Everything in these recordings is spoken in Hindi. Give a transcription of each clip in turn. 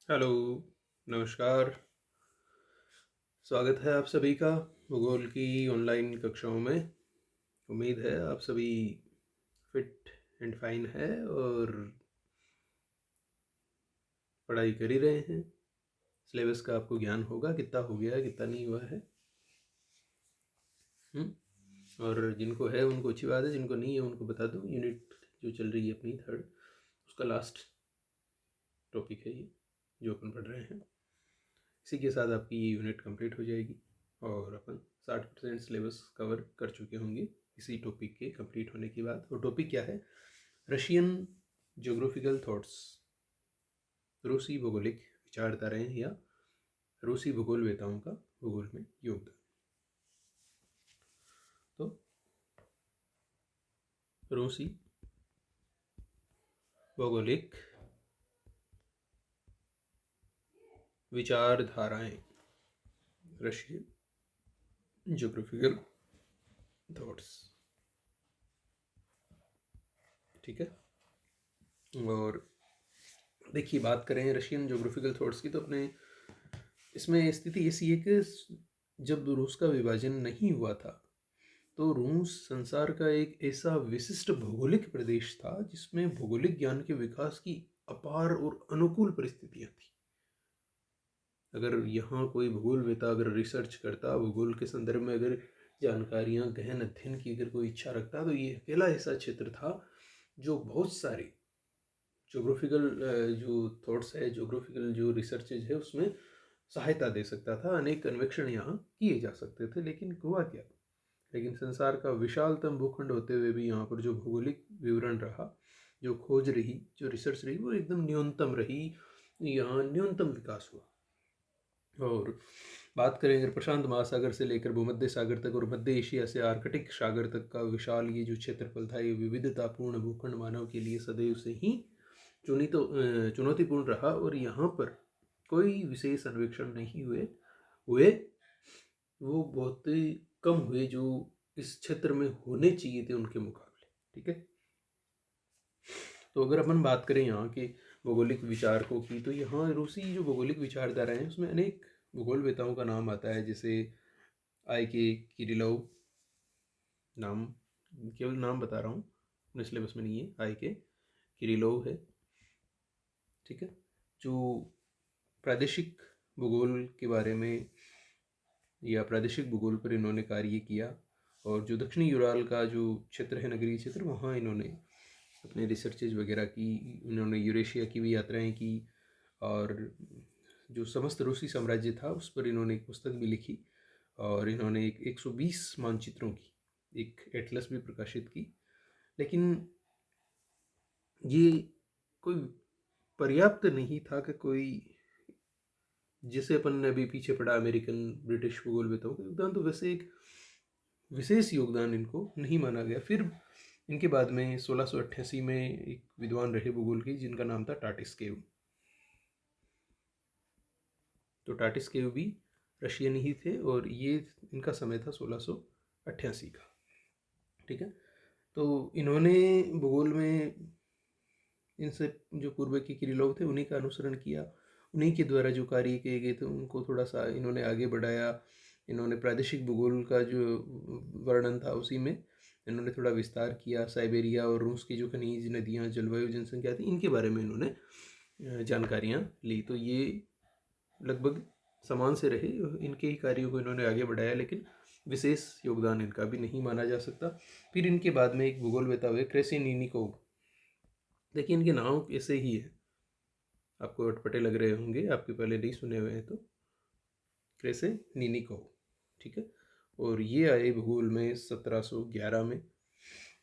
हेलो, नमस्कार। स्वागत है आप सभी का भूगोल की ऑनलाइन कक्षाओं में। उम्मीद है आप सभी फिट एंड फाइन है और पढ़ाई कर ही रहे हैं। सिलेबस का आपको ज्ञान होगा कितना हो गया है कितना नहीं हुआ है। और जिनको है उनको अच्छी बात है, जिनको नहीं है उनको बता दूं, यूनिट जो चल रही है अपनी थर्ड, उसका लास्ट टॉपिक है ये जो अपन पढ़ रहे हैं। इसी के साथ आपकी ये यूनिट कंप्लीट हो जाएगी और अपन 60% सिलेबस कवर कर चुके होंगे इसी टॉपिक के कंप्लीट होने के बाद। और टॉपिक क्या है? रशियन ज्योग्राफिकल थॉट्स, रूसी भौगोलिक विचारधाराएं या रूसी भूगोलवेताओं का भूगोल में योगदान। तो रूसी भौगोलिक विचारधाराएं, रशियन ज्योग्राफिकल थॉट्स। ठीक है। और देखिए, बात करें रशियन ज्योग्राफिकल थॉट्स की तो अपने इसमें स्थिति ऐसी है कि जब रूस का विभाजन नहीं हुआ था तो रूस संसार का एक ऐसा विशिष्ट भौगोलिक प्रदेश था जिसमें भौगोलिक ज्ञान के विकास की अपार और अनुकूल परिस्थितियां थी। अगर यहाँ कोई भूगोलवेता अगर रिसर्च करता, भूगोल के संदर्भ में अगर जानकारियां गहन अध्ययन की अगर कोई इच्छा रखता, तो ये अकेला ऐसा क्षेत्र था जो बहुत सारे ज्योग्राफिकल जो थॉट्स है, ज्योग्राफिकल जो रिसर्चेज है, उसमें सहायता दे सकता था। अनेक अन्वेषण यहाँ किए जा सकते थे। लेकिन हुआ क्या? लेकिन संसार का विशालतम भूखंड होते हुए भी यहाँ पर जो भौगोलिक विवरण रहा, जो खोज रही, जो रिसर्च रही, वो एकदम न्यूनतम रही। यहाँ न्यूनतम विकास हुआ। और बात करें अगर प्रशांत महासागर से लेकर भूमध्य सागर तक और मध्य एशिया से आर्कटिक सागर तक का विशाल ये जो क्षेत्रफल था, ये विविधतापूर्ण भूखंड मानव के लिए सदैव से ही चुनौतीपूर्ण रहा। और यहाँ पर कोई विशेष अन्वेषण नहीं हुए हुए वो बहुत ही कम हुए जो इस क्षेत्र में होने चाहिए थे उनके मुकाबले। ठीक है। तो अगर अपन बात करें यहाँ के भौगोलिक विचारकों की, तो यहाँ रूसी जो भौगोलिक विचारधारा है उसमें अनेक भूगोलवेताओं का नाम आता है। जैसे आई के किरिलोव, नाम केवल नाम बता रहा हूँ, अपने सिलेबस में नहीं है। आई के किरिलोव है। ठीक है। जो प्रादेशिक भूगोल के बारे में या प्रादेशिक भूगोल पर इन्होंने कार्य किया। और जो दक्षिणी यूराल का जो क्षेत्र है, नगरीय क्षेत्र, वहाँ इन्होंने अपने रिसर्चेज वगैरह की। इन्होंने यूरेशिया की भी यात्राएं की और जो समस्त रूसी साम्राज्य था उस पर इन्होंने एक पुस्तक भी लिखी। और इन्होंने एक 120 मानचित्रों की एक एटलस भी प्रकाशित की। लेकिन ये कोई पर्याप्त नहीं था कि कोई, जिसे अपन ने अभी पीछे पड़ा अमेरिकन ब्रिटिश भूगोलवेताओं का योगदान, तो वैसे एक विशेष योगदान इनको नहीं माना गया। फिर इनके बाद में 1688 में एक विद्वान रहे भूगोल की जिनका नाम था टाटिस्केव। तो टाटिस्केव भी रशियन ही थे और ये इनका समय था 1688 का। ठीक है। तो इन्होंने भूगोल में इनसे जो पूर्व के किरिलोव थे उन्हीं का अनुसरण किया। उन्हीं के द्वारा जो कार्य किए गए थे उनको थोड़ा सा इन्होंने आगे बढ़ाया। इन्होंने प्रादेशिक भूगोल का जो वर्णन था उसी में इन्होंने थोड़ा विस्तार किया। साइबेरिया और रूस की जो खनिज, नदियाँ, जलवायु, जनसंख्या थी, इनके बारे में इन्होंने जानकारियाँ ली। तो ये लगभग समान से रहे, इनके ही कार्यों को इन्होंने आगे बढ़ाया, लेकिन विशेष योगदान इनका भी नहीं माना जा सकता। फिर इनके बाद में एक भूगोलवेता हुए क्रेसिनिकोव। देखिए, इनके नाम ऐसे ही है, आपको अटपटे लग रहे होंगे, आपके पहले नहीं सुने हुए हैं तो। क्रेसिनिकोव। ठीक है। और ये आए भूगोल में 1711 में।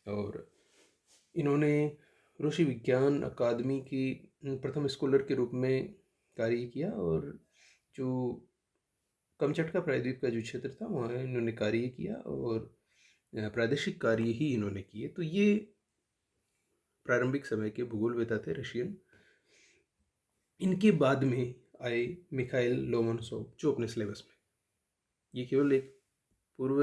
और इन्होंने रूसी विज्ञान अकादमी की प्रथम स्कॉलर के रूप में कार्य किया। और जो कमचटका प्रायद्वीप का जो क्षेत्र था वहाँ इन्होंने कार्य किया और प्रादेशिक कार्य ही इन्होंने किए। तो ये प्रारंभिक समय के भूगोलवेता थे रशियन। इनके बाद में आए मिखाइल लोमोनोसोव जो अपने सिलेबस में, ये केवल एक पूर्व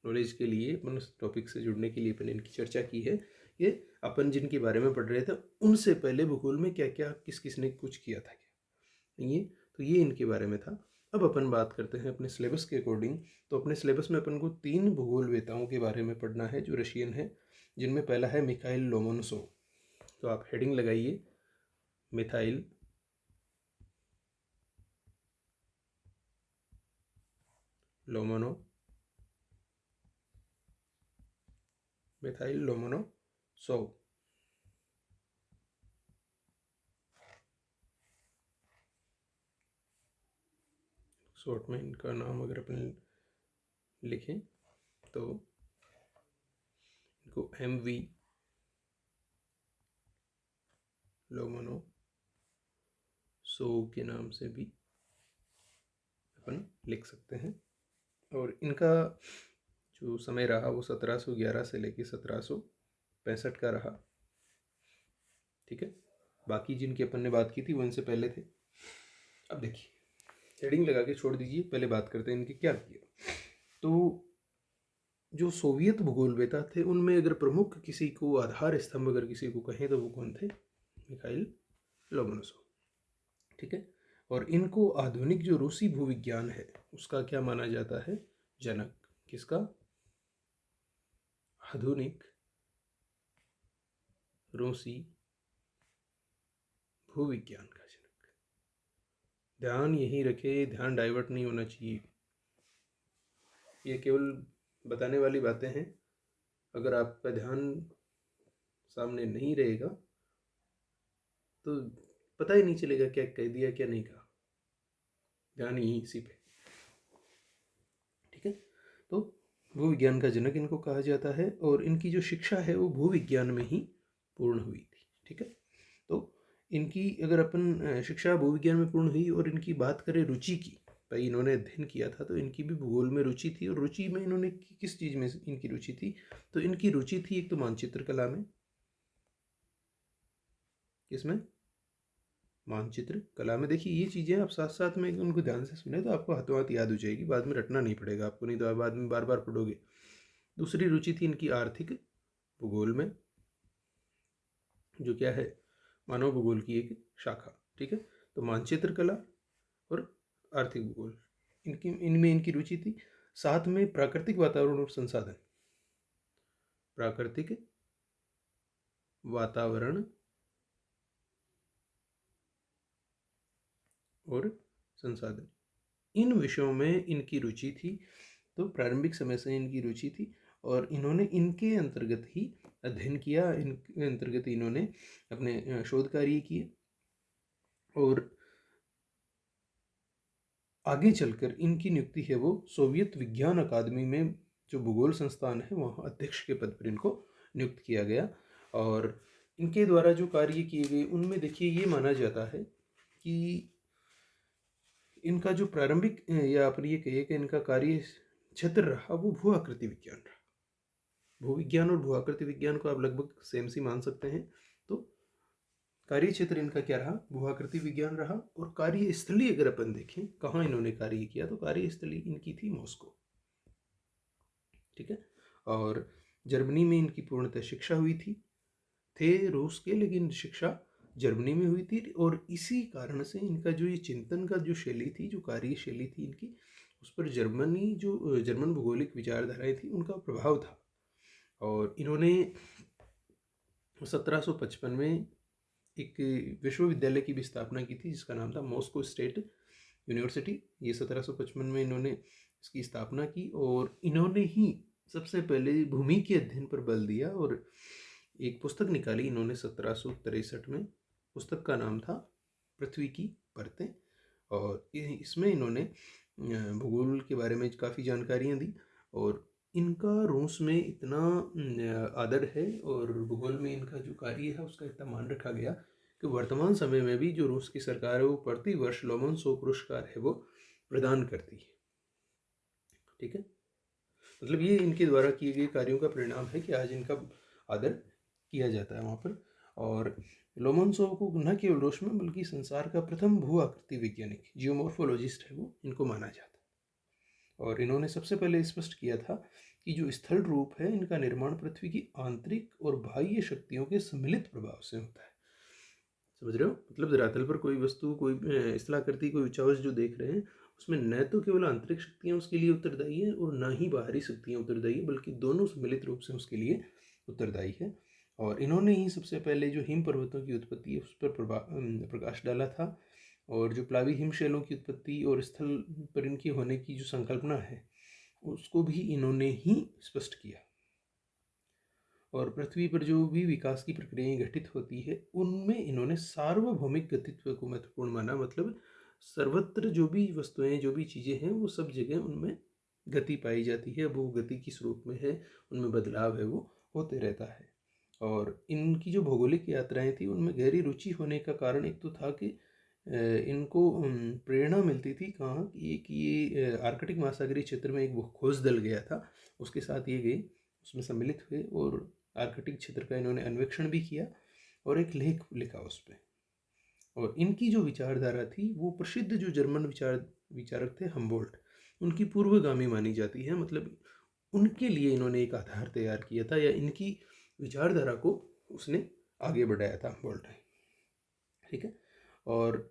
नॉलेज के लिए, अपन उस टॉपिक से जुड़ने के लिए अपन इनकी चर्चा की है। ये अपन जिनके बारे में पढ़ रहे थे उनसे पहले भूगोल में क्या क्या किस किस ने कुछ किया था क्या। ये तो ये इनके बारे में था। अब अपन बात करते हैं अपने सिलेबस के अकॉर्डिंग। तो अपने सिलेबस में अपन को 3 भूगोलवेताओं के बारे में पढ़ना है जो रशियन है, जिनमें पहला है मिखाइल लोमोनोसोव। तो आप हेडिंग लगाइए, मिखाइल लोमोनोसोव। शॉर्ट में इनका नाम अगर अपन लिखें तो इनको MV लोमोनोसोव के नाम से भी अपन लिख सकते हैं। और इनका जो समय रहा वो 1711 से लेकर 1765 का रहा। ठीक है, बाकी जिनकी अपन ने बात की थी वो इनसे पहले थे। अब देखिए, हेडिंग लगा के छोड़ दीजिए, पहले बात करते हैं इनके क्या किया। तो जो सोवियत भूगोलवेता थे उनमें अगर प्रमुख किसी को आधार स्तंभ अगर किसी को कहें तो वो कौन थे? Mikhail Lomonosov. ठीक है, और इनको आधुनिक जो रूसी भूविज्ञान है उसका क्या माना जाता है? जनक। किसका? आधुनिक रूसी भूविज्ञान का जनक। ध्यान यही रखे, ध्यान डाइवर्ट नहीं होना चाहिए। ये केवल बताने वाली बातें हैं। अगर आपका ध्यान सामने नहीं रहेगा तो पता ही नहीं चलेगा क्या कह दिया क्या नहीं कहा। ध्यान यही इसी पे। ठीक है, तो भूविज्ञान का जनक इनको कहा जाता है और इनकी जो शिक्षा है वो भूविज्ञान में ही पूर्ण हुई थी। ठीक है, तो इनकी अगर अपन शिक्षा भूविज्ञान में पूर्ण हुई और इनकी बात करें रुचि की, भाई इन्होंने अध्ययन किया था तो इनकी भी भूगोल में रुचि थी। और रुचि में इन्होंने किस चीज़ में इनकी रुचि थी? तो इनकी रुचि थी एक तो मानचित्र कला में। किसमें? मानचित्र कला में। देखिए ये चीज़ें आप साथ साथ में उनको ध्यान से सुने तो आपको हाथों हाथ याद हो जाएगी, बाद में रटना नहीं पड़ेगा आपको, नहीं तो आप बाद में बार बार पढ़ोगे। दूसरी रुचि थी इनकी आर्थिक भूगोल में, जो क्या है? मानव भूगोल की एक शाखा। ठीक है, तो मानचित्र कला और आर्थिक भूगोल इनमें इनकी रुचि थी। साथ में प्राकृतिक वातावरण और संसाधन, प्राकृतिक वातावरण और संसाधन, इन विषयों में इनकी रुचि थी। तो प्रारंभिक समय से इनकी रुचि थी और इन्होंने इनके अंतर्गत ही अध्ययन किया, इनके अंतर्गत इन्होंने अपने शोध कार्य किए। और आगे चलकर इनकी नियुक्ति है वो सोवियत विज्ञान अकादमी में, जो भूगोल संस्थान है वहाँ अध्यक्ष के पद पर इनको नियुक्त किया गया। और इनके द्वारा जो कार्य किए गए उनमें देखिए ये माना जाता है कि इनका जो प्रारंभिक या अपन ये कहिए कि इनका कार्य क्षेत्र रहा वो भू आकृति विज्ञान रहा। भूविज्ञान और भू आकृति विज्ञान को आप लगभग सेम सी मान सकते हैं। तो कार्य क्षेत्र इनका क्या रहा? भू आकृति विज्ञान रहा। और कार्यस्थली अगर अपन देखें कहाँ इन्होंने कार्य किया तो कार्यस्थली इनकी थी मॉस्को। ठीक है, और जर्मनी में इनकी पूर्णतः शिक्षा हुई थी। थे रूस के लेकिन शिक्षा जर्मनी में हुई थी। और इसी कारण से इनका जो ये चिंतन का जो शैली थी, जो कार्य शैली थी इनकी, उस पर जर्मन भौगोलिक विचारधाराएं थी उनका प्रभाव था। और इन्होंने 1755 में एक विश्वविद्यालय की भी स्थापना की थी जिसका नाम था मॉस्को स्टेट यूनिवर्सिटी। ये 1755 में इन्होंने इसकी स्थापना की और इन्होंने ही सबसे पहले भूमि के अध्ययन पर बल दिया और एक पुस्तक निकाली इन्होंने 1763 में। पुस्तक का नाम था पृथ्वी की परतें। और इसमें इन्होंने भूगोल के बारे में काफ़ी जानकारियाँ दी। और इनका रूस में इतना आदर है और भूगोल में इनका जो कार्य है उसका इतना मान रखा गया कि वर्तमान समय में भी जो रूस की सरकार है वो प्रति वर्ष लोमोनसोव पुरस्कार है वो प्रदान करती है। ठीक है, मतलब ये इनके द्वारा किए गए कार्यों का परिणाम है कि आज इनका आदर किया जाता है वहाँ पर। और लोमोनसोव को न केवल रूस में बल्कि संसार का प्रथम भू आकृति वैज्ञानिक, जियोमॉर्फोलॉजिस्ट है वो, इनको माना जाता है। और इन्होंने सबसे पहले स्पष्ट किया था कि जो स्थल रूप है इनका निर्माण पृथ्वी की आंतरिक और बाह्य शक्तियों के सम्मिलित प्रभाव से होता है। समझ रहे हो? मतलब धरातल पर कोई वस्तु, कोई स्थलाकृति, कोई ऊंचा वस्तु जो देख रहे हैं, उसमें न तो केवल आंतरिक शक्तियाँ उसके लिए उत्तरदायी हैं और ना ही बाहरी शक्तियाँ उत्तरदायी हैं, बल्कि दोनों सम्मिलित रूप से उसके लिए उत्तरदायी है। और इन्होंने ही सबसे पहले जो हिम पर्वतों की उत्पत्ति है उस पर प्रकाश डाला था, और जो प्लावी हिमशैलों की उत्पत्ति और स्थल पर इनकी होने की जो संकल्पना है उसको भी इन्होंने ही स्पष्ट किया। और पृथ्वी पर जो भी विकास की प्रक्रियाएं घटित होती है उनमें इन्होंने सार्वभौमिक गतित्व को महत्वपूर्ण माना। मतलब सर्वत्र जो भी वस्तुएं, जो भी चीज़ें हैं, वो सब जगह उनमें गति पाई जाती है। वो गति किस रूप में है, उनमें बदलाव है, वो होते रहता है। और इनकी जो भौगोलिक यात्राएं थी उनमें गहरी रुचि होने का कारण एक तो था कि इनको प्रेरणा मिलती थी कहाँ कि ये आर्कटिक महासागरीय क्षेत्र में एक खोज दल गया था, उसके साथ ये गए, उसमें सम्मिलित हुए और आर्कटिक क्षेत्र का इन्होंने अन्वेषण भी किया और एक लेख लिखा उस पर। और इनकी जो विचारधारा थी वो प्रसिद्ध जो जर्मन विचारक थे हम्बोल्ट, उनकी पूर्वगामी मानी जाती है। मतलब उनके लिए इन्होंने एक आधार तैयार किया था, या इनकी विचारधारा को उसने आगे बढ़ाया था हम्बोल्ट ने। ठीक है। और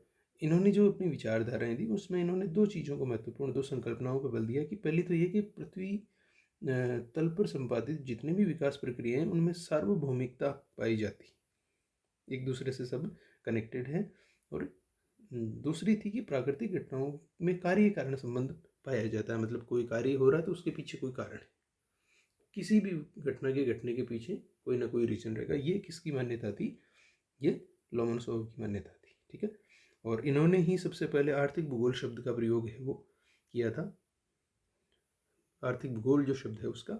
इन्होंने जो अपनी विचारधाराएं दी उसमें इन्होंने दो चीज़ों को महत्वपूर्ण, दो संकल्पनाओं पर बल दिया कि पहली तो ये कि पृथ्वी तल पर संपादित जितने भी विकास प्रक्रियाएं हैं उनमें सार्वभौमिकता पाई जाती, एक दूसरे से सब कनेक्टेड है। और दूसरी थी कि प्राकृतिक घटनाओं में कार्य कारण संबंध पाया जाता है। मतलब कोई कार्य हो रहा है तो उसके पीछे कोई कारण है, किसी भी घटना के घटने के पीछे कोई ना कोई रीजन रहेगा। ये किसकी मान्यता थी? ये लोमनसोव की मान्यता थी। ठीक है। और इन्होंने ही सबसे पहले आर्थिक भूगोल शब्द का प्रयोग है वो किया था। आर्थिक भूगोल जो शब्द है उसका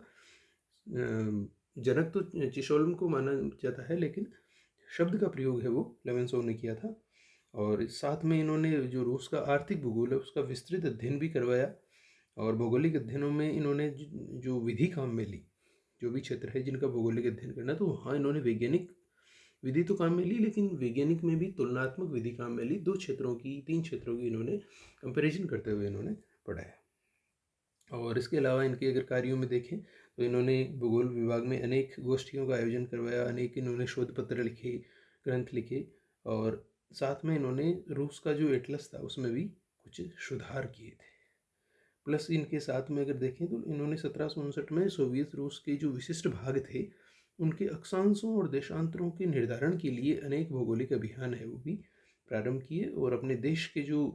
जनक तो चिशोलम को माना जाता है, लेकिन शब्द का प्रयोग है वो लेवेंसोव ने किया था। और साथ में इन्होंने जो रूस का आर्थिक भूगोल है उसका विस्तृत अध्ययन भी करवाया। और भौगोलिक अध्ययनों में इन्होंने जो विधि काम में ली, जो भी क्षेत्र है जिनका भौगोलिक अध्ययन करना, तो वहाँ इन्होंने वैज्ञानिक विधि तो काम में ली, लेकिन वैज्ञानिक में भी तुलनात्मक विधि काम में ली। 2 क्षेत्रों की, 3 क्षेत्रों की इन्होंने कंपैरिजन करते हुए इन्होंने पढ़ाया। और इसके अलावा इनके अगर कार्यों में देखें तो इन्होंने भूगोल विभाग में अनेक गोष्ठियों का आयोजन करवाया, अनेक इन्होंने शोध पत्र लिखे, ग्रंथ लिखे। और साथ में इन्होंने रूस का जो एटलस था उसमें भी कुछ सुधार किए थे। प्लस इनके साथ में अगर देखें तो इन्होंने 1759 में सोवियत रूस के जो विशिष्ट भाग थे उनके अक्षांशों और देशांतरों के निर्धारण के लिए अनेक भौगोलिक अभियान है वो भी प्रारंभ किए। और अपने देश के जो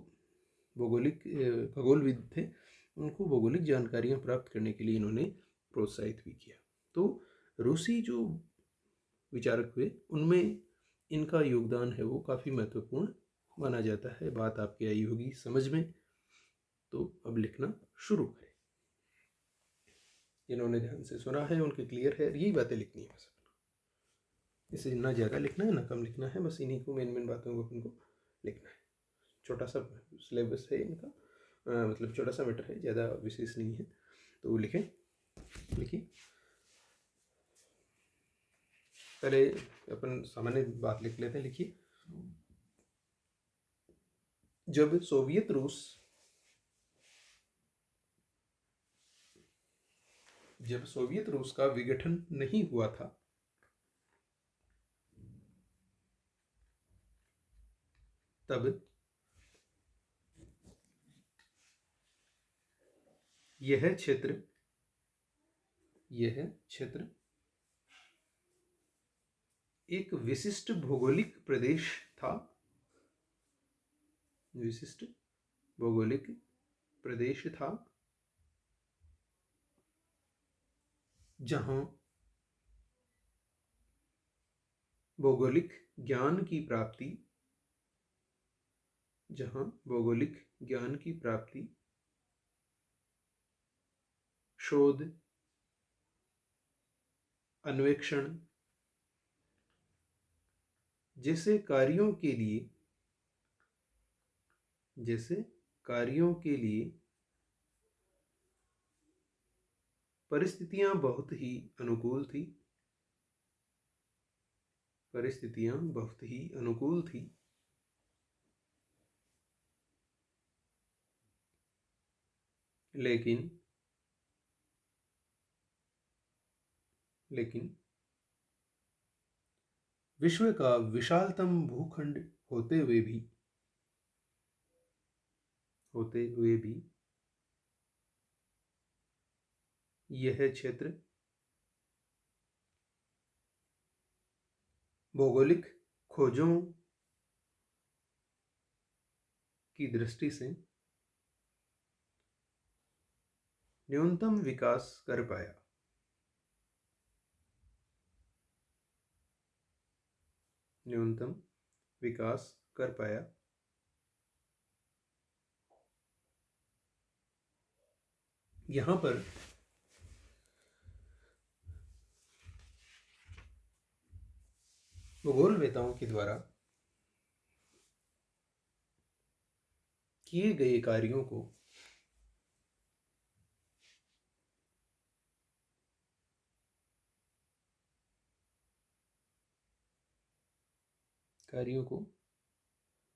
भौगोलिक खगोलविद थे उनको भौगोलिक जानकारियाँ प्राप्त करने के लिए इन्होंने प्रोत्साहित भी किया। तो रूसी जो विचारक हुए उनमें इनका योगदान है वो काफ़ी महत्वपूर्ण माना जाता है। बात आपकी आई होगी समझ में, तो अब लिखना शुरू करें। जिन्होंने ध्यान से सुना है उनके क्लियर है, यही बातें लिखनी है बस। इसे ना ज़्यादा लिखना है ना कम लिखना है, बस इन्हीं को मेन बातों को अपन को लिखना है। छोटा सा सिलेबस है इनका, मतलब छोटा सा मैटर है, ज़्यादा विशेष नहीं है, तो लिखें। लिखिए। पहले अपन सामान्य बात लिख लेते हैं। लिखिए। जब सोवियत रूस का विघटन नहीं हुआ था तब यह क्षेत्र एक विशिष्ट भौगोलिक प्रदेश था। विशिष्ट भौगोलिक प्रदेश था जहां भौगोलिक ज्ञान की प्राप्ति, शोध, अन्वेषण जैसे कार्यों के लिए परिस्थितियां बहुत ही अनुकूल थी। लेकिन विश्व का विशालतम भूखंड होते हुए भी यह क्षेत्र भौगोलिक खोजों की दृष्टि से न्यूनतम विकास कर पाया। न्यूनतम विकास कर पाया। यहाँ पर भूगोलवेताओं के द्वारा किए गए कार्यों को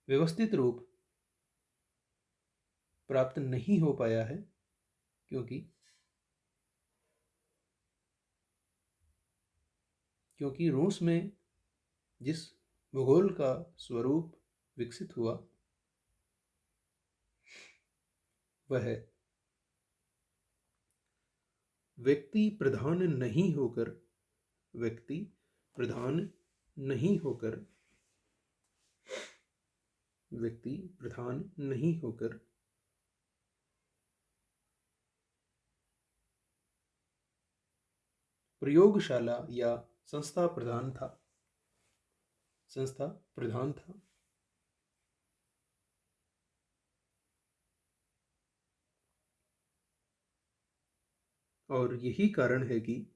व्यवस्थित रूप प्राप्त नहीं हो पाया है, क्योंकि रूस में जिस भूगोल का स्वरूप विकसित हुआ वह व्यक्ति प्रधान नहीं होकर प्रयोगशाला या संस्था प्रधान था। और यही कारण है कि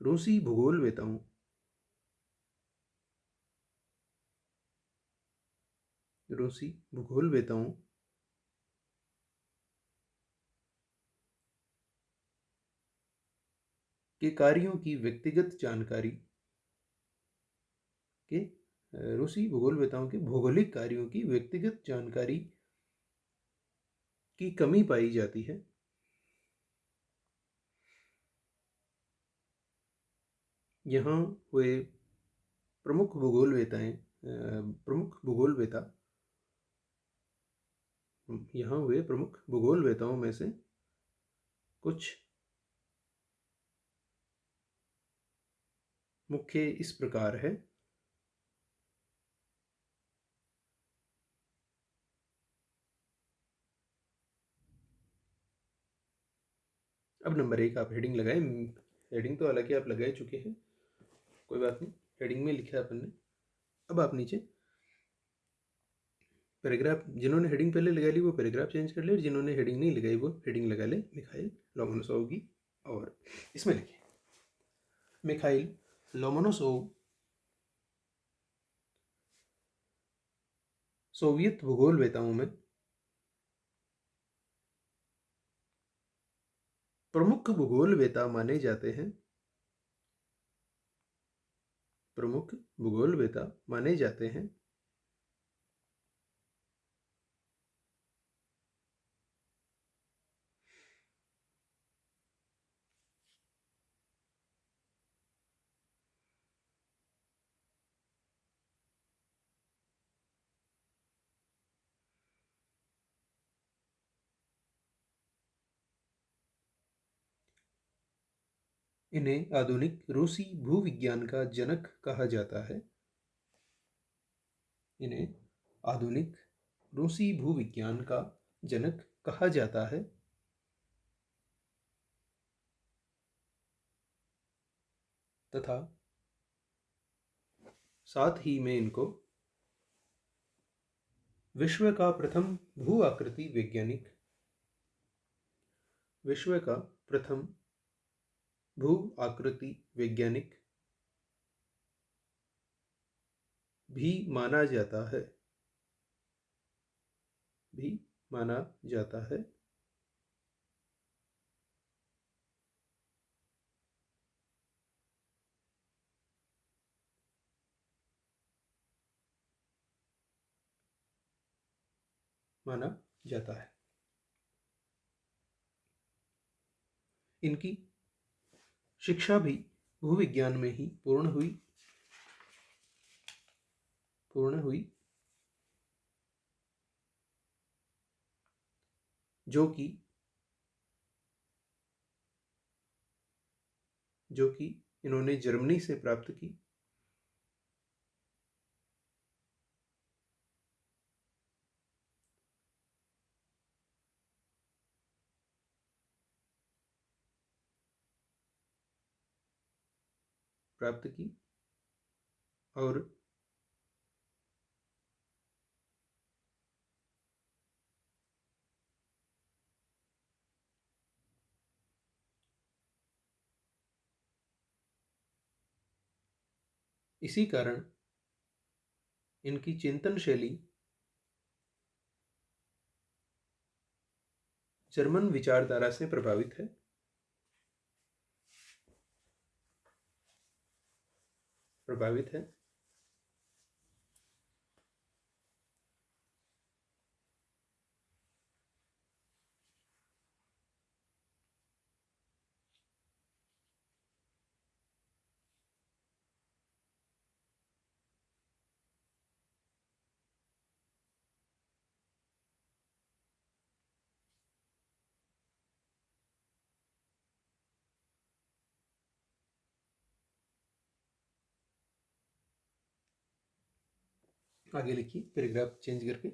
रूसी भूगोलवेताओं के कार्यों की व्यक्तिगत जानकारी रूसी भूगोलवेताओं के भौगोलिक कार्यों की व्यक्तिगत जानकारी की कमी पाई जाती है। यहाँ हुए प्रमुख भूगोलवेता भूगोलवेताओं में से कुछ मुख्य इस प्रकार है। अब नंबर 1 आप हेडिंग लगाए। हेडिंग तो हालांकि आप लगा चुके हैं, कोई बात नहीं, हेडिंग में लिखा अपन ने। अब आप नीचे पैराग्राफ, जिन्होंने हेडिंग पहले लगा ली वो पैराग्राफ चेंज कर ले, और जिन्होंने हेडिंग नहीं लगाई वो हेडिंग लगा ले मिखाइल लोमोनोसोव की। और इसमें लिखे मिखाइल लोमोनोसोव सोवियत भूगोलवेताओं में प्रमुख भूगोलवेता माने जाते हैं। इन्हें आधुनिक रूसी भूविज्ञान का जनक कहा जाता है। तथा साथ ही में इनको विश्व का प्रथम भू आकृति वैज्ञानिक भी माना जाता है। इनकी शिक्षा भी भूविज्ञान में ही पूर्ण हुई, जो कि इन्होंने जर्मनी से प्राप्त की। और इसी कारण इनकी चिंतन शैली जर्मन विचारधारा से प्रभावित है। आगे लिखिए पैराग्राफ चेंज करके।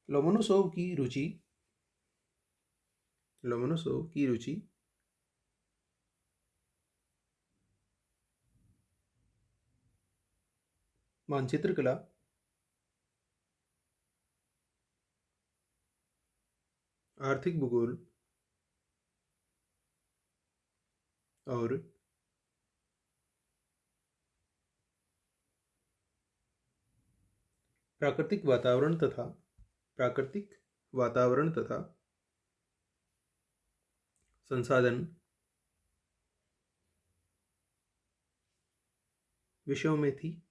लोमोनोसोव की रुचि मानचित्र कला, आर्थिक भूगोल और प्राकृतिक वातावरण तथा संसाधन विषयों में थी।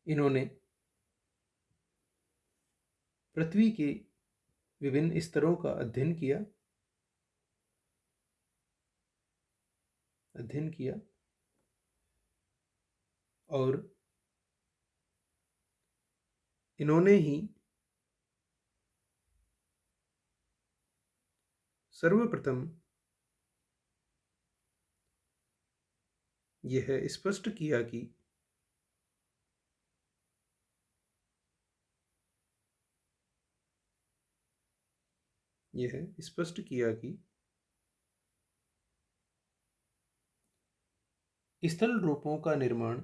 इन्होंने पृथ्वी के विभिन्न स्तरों का अध्ययन किया और इन्होंने ही सर्वप्रथम यह स्पष्ट किया कि स्थल रूपों का निर्माण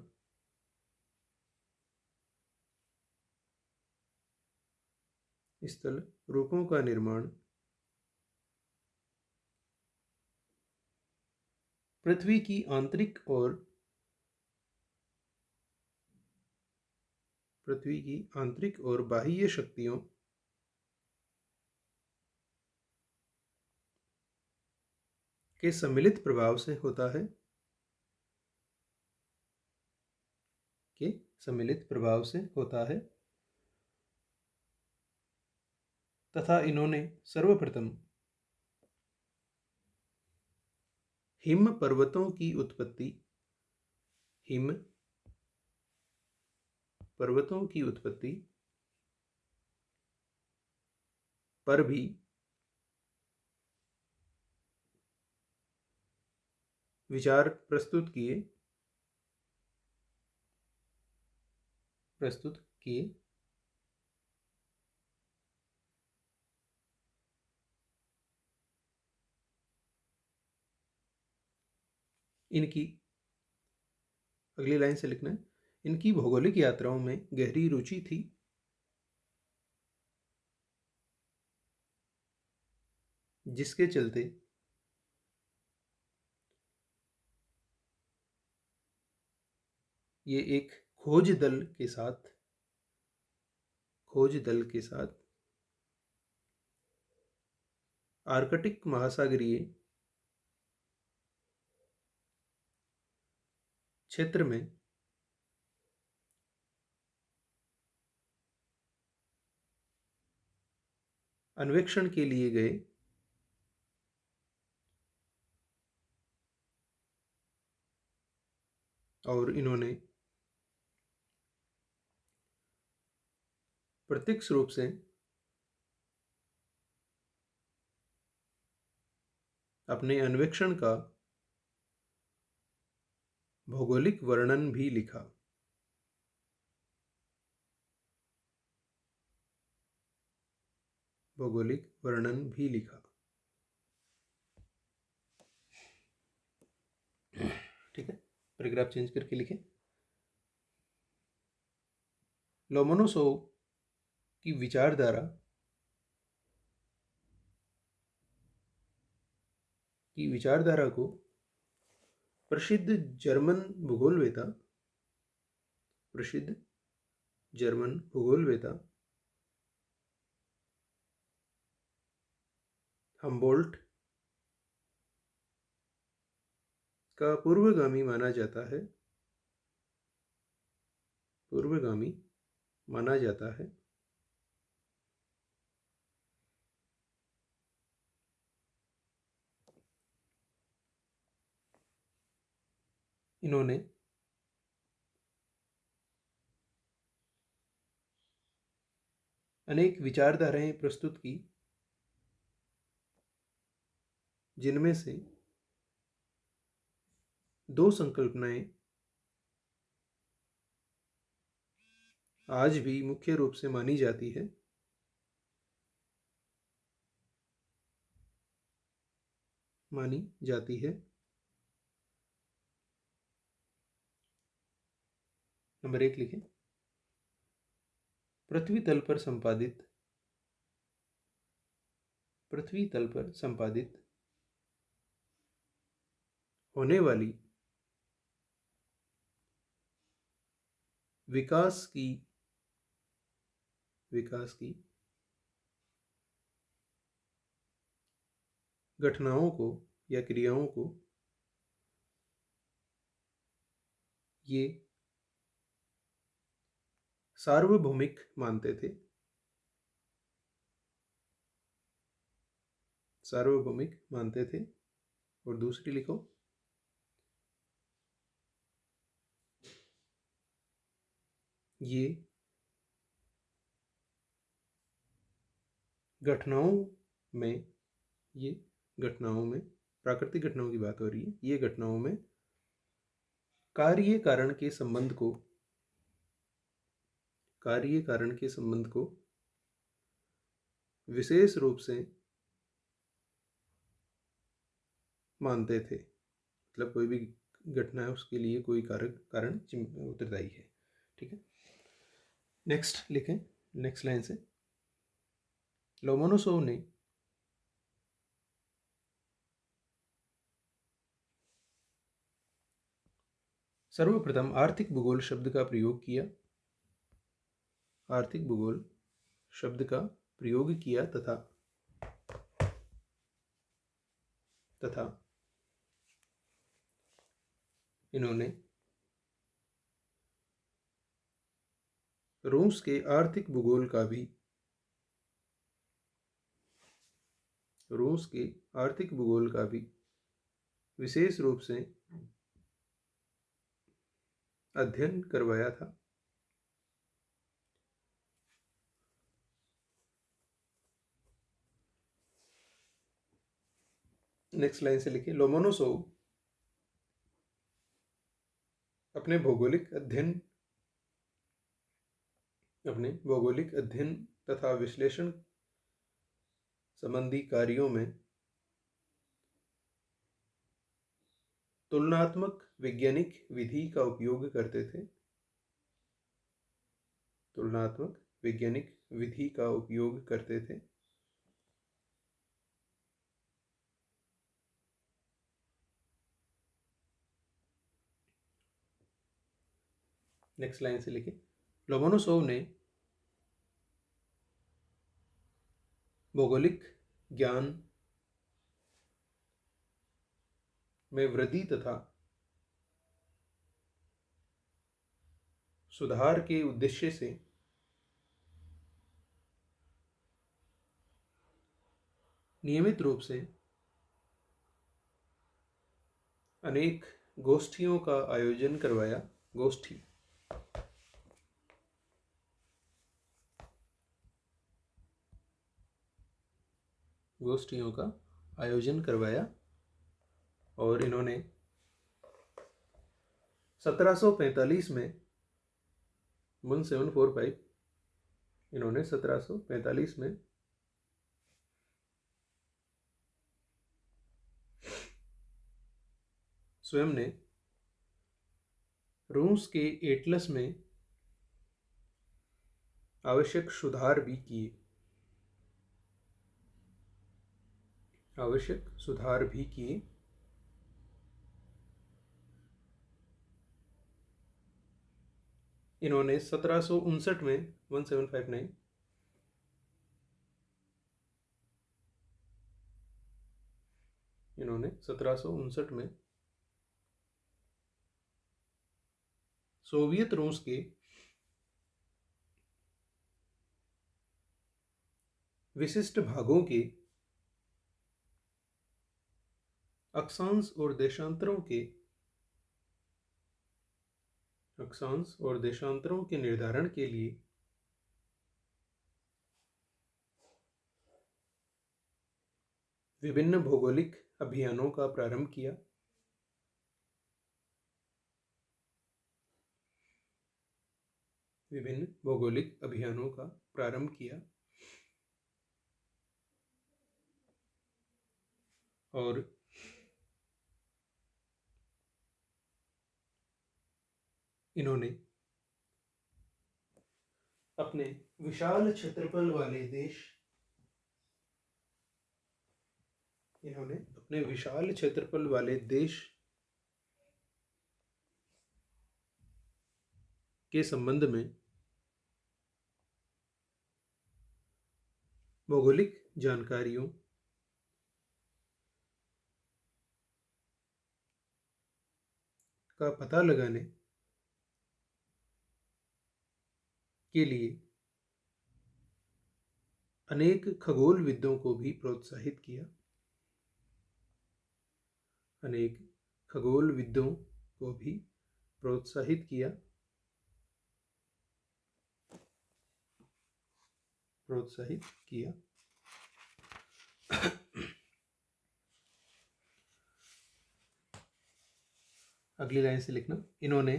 पृथ्वी की आंतरिक और बाह्य शक्तियों के सम्मिलित प्रभाव से होता है तथा इन्होंने सर्वप्रथम हिम पर्वतों की उत्पत्ति पर भी विचार प्रस्तुत किए। इनकी अगली लाइन से लिखना है, इनकी भौगोलिक यात्राओं में गहरी रुचि थी, जिसके चलते ये एक खोज दल के साथ आर्कटिक महासागरीय क्षेत्र में अन्वेषण के लिए गए और इन्होंने प्रत्यक्ष रूप से अपने अन्वेषण का भौगोलिक वर्णन भी लिखा। भौगोलिक वर्णन भी लिखा। ठीक है, पैराग्राफ चेंज करके लिखें। लोमोनोसोव की विचारधारा को प्रसिद्ध जर्मन भूगोलवेता हम्बोल्ट का पूर्वगामी माना जाता है। इन्होंने अनेक विचारधाराएं प्रस्तुत की, जिनमें से दो संकल्पनाएं आज भी मुख्य रूप से मानी जाती है। नंबर 1 लिखें। पृथ्वी तल पर संपादित होने वाली विकास की घटनाओं को या क्रियाओं को ये सार्वभौमिक मानते थे। और दूसरी लिखो, ये घटनाओं में प्राकृतिक घटनाओं की बात हो रही है। ये घटनाओं में कार्य कारण के संबंध को विशेष रूप से मानते थे। मतलब कोई भी घटना है उसके लिए कोई कारण उत्तरदायी है। ठीक है, नेक्स्ट लिखें। नेक्स्ट लाइन से, लोमोनोसोव ने सर्वप्रथम आर्थिक भूगोल शब्द का प्रयोग किया तथा इन्होंने रूस के आर्थिक भूगोल का भी विशेष रूप से अध्ययन करवाया था। नेक्स्ट लाइन से लिखिए, लोमोनोसोव अपने भौगोलिक अध्ययन तथा विश्लेषण संबंधी कार्यों में तुलनात्मक वैज्ञानिक विधि का उपयोग करते थे। नेक्स्ट लाइन से लिखिए, लोमोनोसोव ने भौगोलिक ज्ञान में वृद्धि तथा सुधार के उद्देश्य से नियमित रूप से अनेक गोष्ठियों का आयोजन करवाया। गोष्ठियों का आयोजन करवाया और इन्होंने 1745 में 1745 इन्होंने 1745 में स्वयं ने रूस के एटलस में आवश्यक सुधार भी किए। इन्होंने 1759 में 1759 इन्होंने 1759 में सोवियत रूस के विशिष्ट भागों के अक्षांश और देशांतरों के निर्धारण के लिए विभिन्न भौगोलिक अभियानों का प्रारंभ किया। और इन्होंने अपने विशाल क्षेत्रफल वाले देश के संबंध में भौगोलिक जानकारियों का पता लगाने के लिए अनेक खगोलविदों को भी प्रोत्साहित किया। अगली लाइन से लिखना, इन्होंने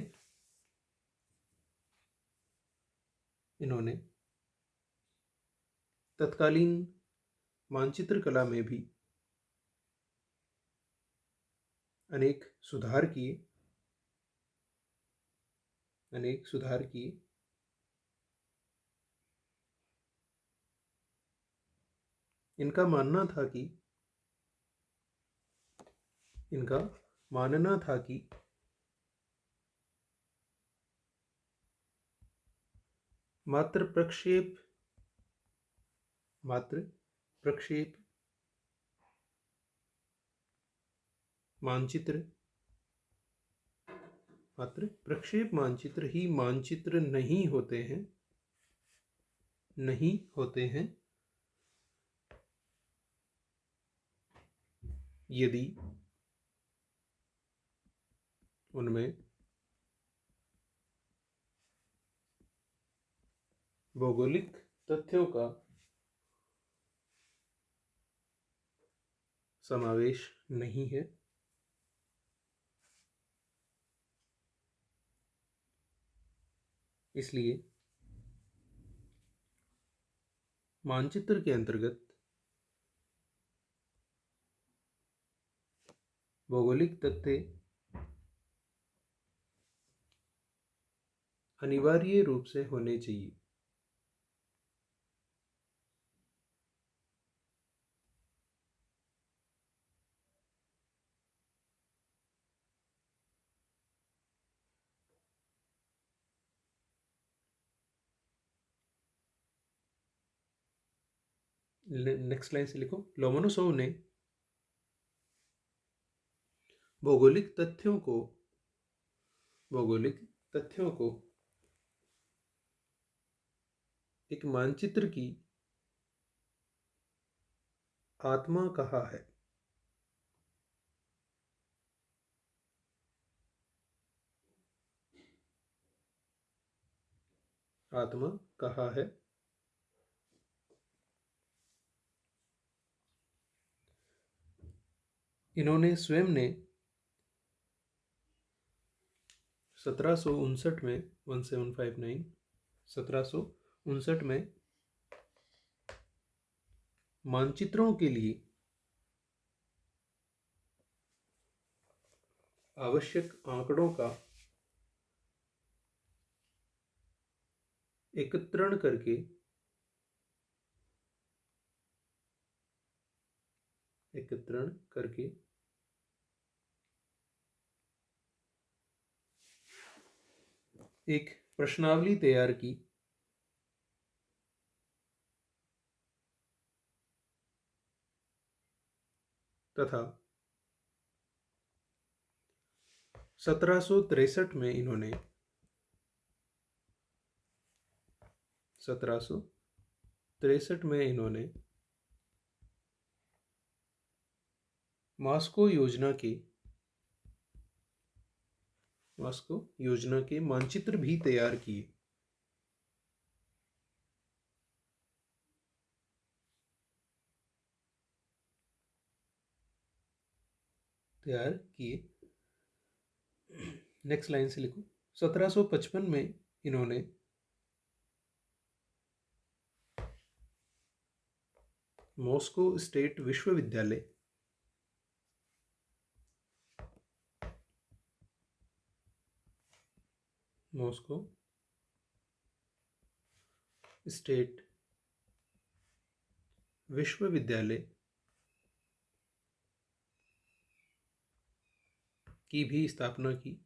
तत्कालीन मानचित्र कला में भी अनेक सुधार किए। इनका मानना था कि मात्र प्रक्षेप मानचित्र ही मानचित्र नहीं होते हैं यदि उनमें भौगोलिक तथ्यों का समावेश नहीं है। इसलिए मानचित्र के अंतर्गत भौगोलिक तथ्य अनिवार्य रूप से होने चाहिए। नेक्स्ट लाइन से लिखो, लोमोनोसोव ने भौगोलिक तथ्यों को एक मानचित्र की आत्मा कहाँ है? आत्मा कहाँ है? इन्होंने स्वयं ने 1759 में 1759 1759 में मानचित्रों के लिए आवश्यक आंकड़ों का एकत्रण करके एक प्रश्नावली तैयार की तथा 1763 में इन्होंने 1763 में इन्होंने मॉस्को योजना के मानचित्र भी तैयार किए। नेक्स्ट लाइन से लिखो। 1755 में इन्होंने मॉस्को स्टेट विश्वविद्यालय मॉस्को स्टेट विश्वविद्यालय की भी स्थापना की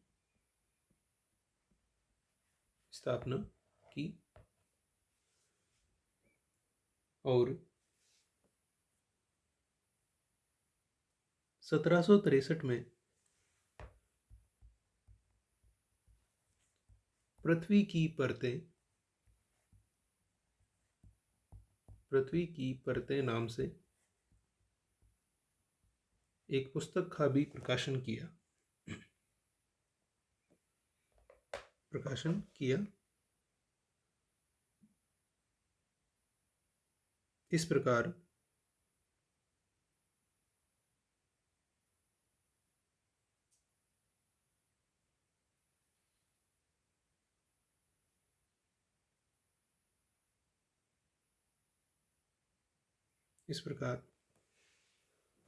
और 1763 में पृथ्वी की परतें नाम से एक पुस्तक का भी प्रकाशन किया। इस प्रकार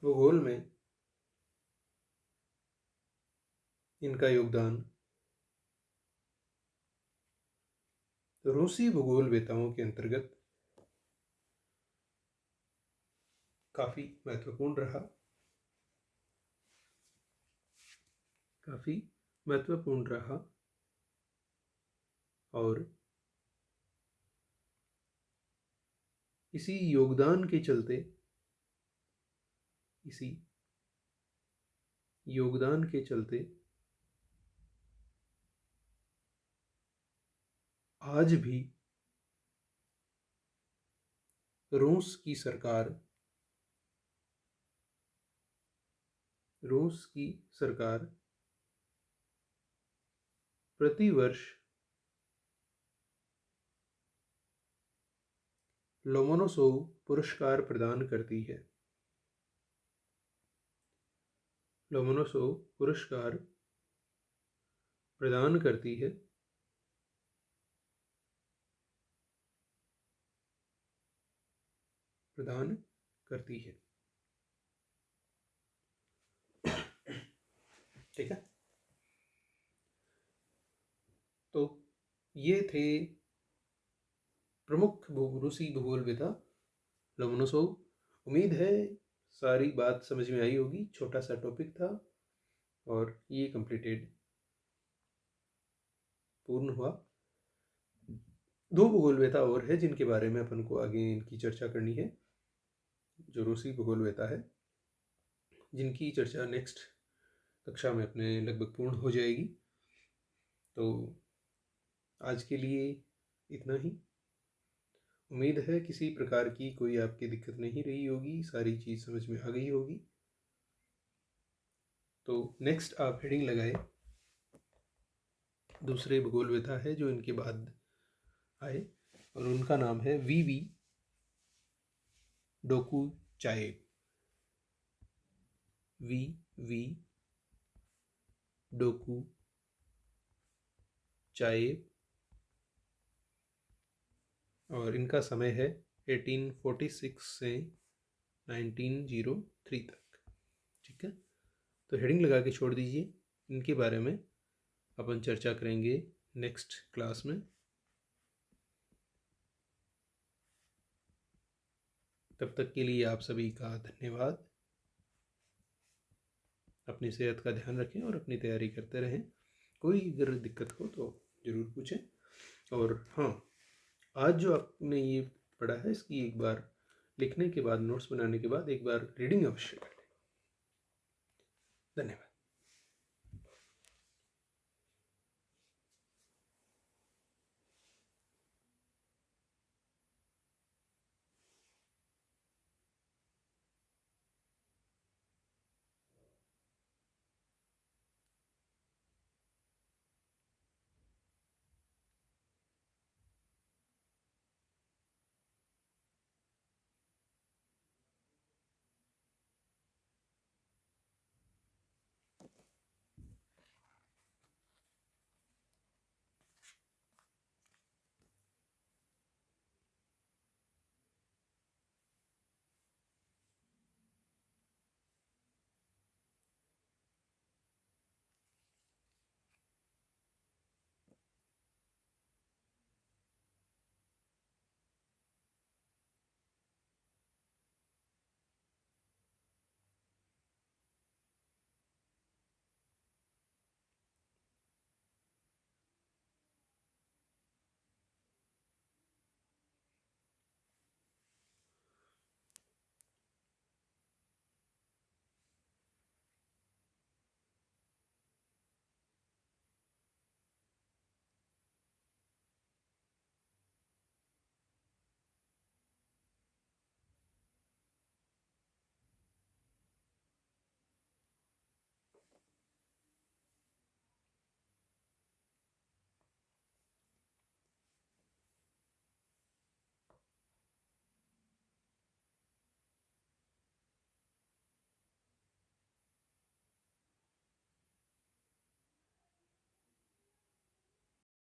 भूगोल में इनका योगदान रूसी भूगोलवेताओं के अंतर्गत काफी महत्वपूर्ण रहा और इसी योगदान के चलते आज भी रूस की सरकार प्रतिवर्ष लोमोनोसोव पुरस्कार प्रदान करती है। ठीक है, तो ये थे प्रमुख रूसी भूगोलवेता लोमोनोसोव। उम्मीद है सारी बात समझ में आई होगी। छोटा सा टॉपिक था और ये पूर्ण हुआ। 2 भूगोलवेता और है जिनके बारे में अपन को आगे इनकी चर्चा करनी है, जो रूसी भूगोलवेता है, जिनकी चर्चा नेक्स्ट कक्षा में अपने लगभग पूर्ण हो जाएगी। तो आज के लिए इतना ही। उम्मीद है किसी प्रकार की कोई आपकी दिक्कत नहीं रही होगी, सारी चीज़ समझ में आ गई होगी। तो नेक्स्ट आप हेडिंग लगाए, दूसरे भूगोल वेता है जो इनके बाद आए और उनका नाम है वीवी डोकुचाएव। वी डोकुचाएव और इनका समय है 1846 से 1903 तक। ठीक है, तो हेडिंग लगा के छोड़ दीजिए। इनके बारे में अपन चर्चा करेंगे नेक्स्ट क्लास में। तब तक के लिए आप सभी का धन्यवाद। अपनी सेहत का ध्यान रखें और अपनी तैयारी करते रहें। कोई अगर दिक्कत हो तो ज़रूर पूछें। और हाँ, आज जो आपने ये पढ़ा है इसकी एक बार लिखने के बाद, नोट्स बनाने के बाद एक बार रीडिंग अवश्य करें। धन्यवाद।